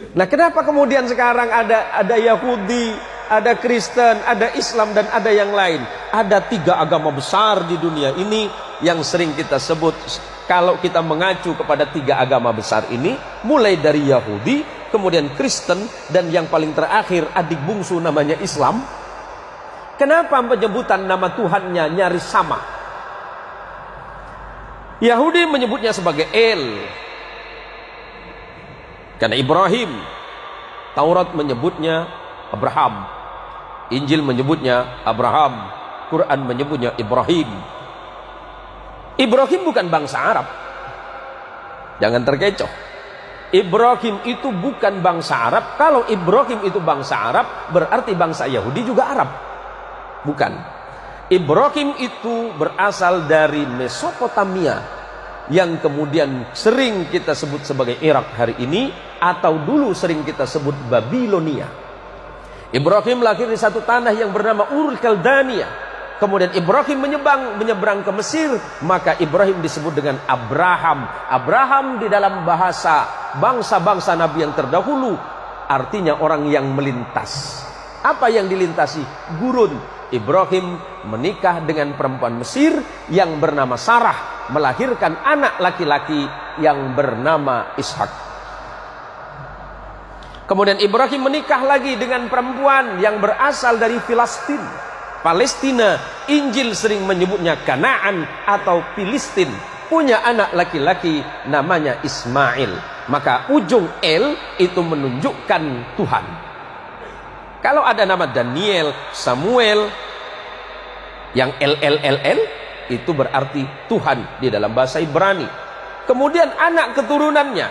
Nah, kenapa kemudian sekarang ada Yahudi, ada Kristen, ada Islam, dan ada yang lain? Ada 3 agama besar di dunia ini yang sering kita sebut. Kalau kita mengacu kepada 3 agama besar ini, mulai dari Yahudi, kemudian Kristen, dan yang paling terakhir adik bungsu namanya Islam. Kenapa penyebutan nama Tuhannya nyaris sama? Yahudi menyebutnya sebagai El, karena Ibrahim. Taurat menyebutnya Abraham, Injil menyebutnya Abraham, Quran menyebutnya Ibrahim. Ibrahim bukan bangsa Arab, jangan terkecoh. Ibrahim itu bukan bangsa Arab. Kalau Ibrahim itu bangsa Arab, berarti bangsa Yahudi juga Arab. Bukan. Ibrahim itu berasal dari Mesopotamia, yang kemudian sering kita sebut sebagai Irak hari ini, atau dulu sering kita sebut Babilonia. Ibrahim lahir di satu tanah yang bernama Ur Kaldania. Kemudian Ibrahim menyeberang ke Mesir, maka Ibrahim disebut dengan Abraham. Abraham di dalam bahasa bangsa-bangsa Nabi yang terdahulu artinya orang yang melintas. Apa yang dilintasi? Gurun. Ibrahim menikah dengan perempuan Mesir yang bernama Sarah, melahirkan anak laki-laki yang bernama Ishak. Kemudian Ibrahim menikah lagi dengan perempuan yang berasal dari Palestina. Injil sering menyebutnya Kanaan atau Filistin. Punya anak laki-laki namanya Ismail. Maka ujung El itu menunjukkan Tuhan. Kalau ada nama Daniel, Samuel, yang LLLL itu berarti Tuhan di dalam bahasa Ibrani. Kemudian anak keturunannya,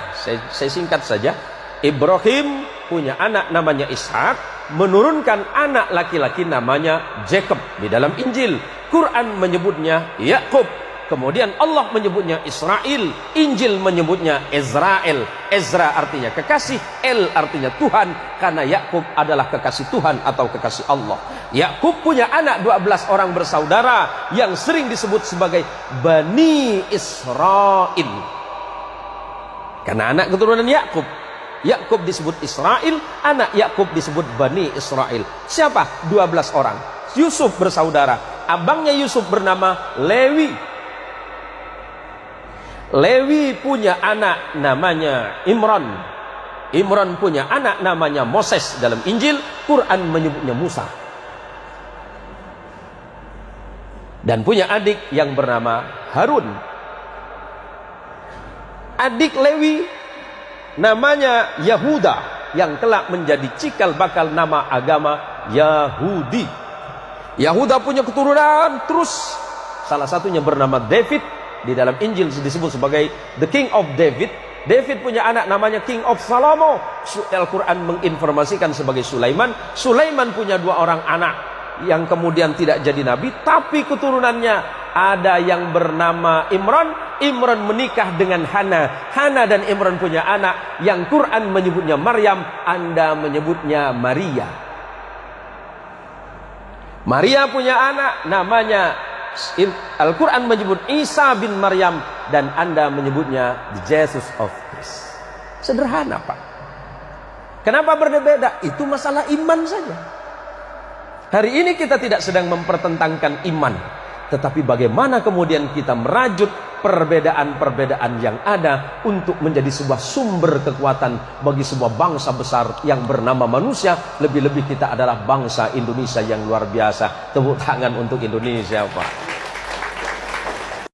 saya singkat saja. Ibrahim punya anak namanya Ishak, menurunkan anak laki-laki namanya Jacob di dalam Injil. Quran menyebutnya Yakub. Kemudian Allah menyebutnya Israel. Injil menyebutnya Israel. Ezra artinya kekasih, El artinya Tuhan, karena Yakub adalah kekasih Tuhan atau kekasih Allah. Yakub punya anak 12 orang bersaudara yang sering disebut sebagai Bani Israel, karena anak keturunan Yakub. Yakub disebut Israel, anak Yakub disebut Bani Israel. Siapa? 12 orang. Yusuf bersaudara. Abangnya Yusuf bernama Lewi. Lewi punya anak namanya Imran. Imran punya anak namanya Moses dalam Injil. Quran menyebutnya Musa. Dan punya adik yang bernama Harun. Adik Lewi namanya Yahuda, yang kelak menjadi cikal bakal nama agama Yahudi. Yahuda punya keturunan terus. Salah satunya bernama David. Di dalam Injil disebut sebagai The King of David. David punya anak namanya King of Salomo. Al-Quran menginformasikan sebagai Sulaiman. Sulaiman punya 2 orang anak yang kemudian tidak jadi nabi, tapi keturunannya ada yang bernama Imran. Imran menikah dengan Hana. Hana dan Imran punya anak yang Quran menyebutnya Maryam, Anda menyebutnya Maria. Maria punya anak namanya, Al-Quran menyebut Isa bin Maryam, dan Anda menyebutnya the Jesus of Christ. Sederhana, Pak. Kenapa berbeda? Itu masalah iman saja. Hari ini kita tidak sedang mempertentangkan iman, tetapi bagaimana kemudian kita merajut perbedaan-perbedaan yang ada untuk menjadi sebuah sumber kekuatan bagi sebuah bangsa besar yang bernama manusia. Lebih-lebih kita adalah bangsa Indonesia yang luar biasa. Tepuk tangan untuk Indonesia, Pak.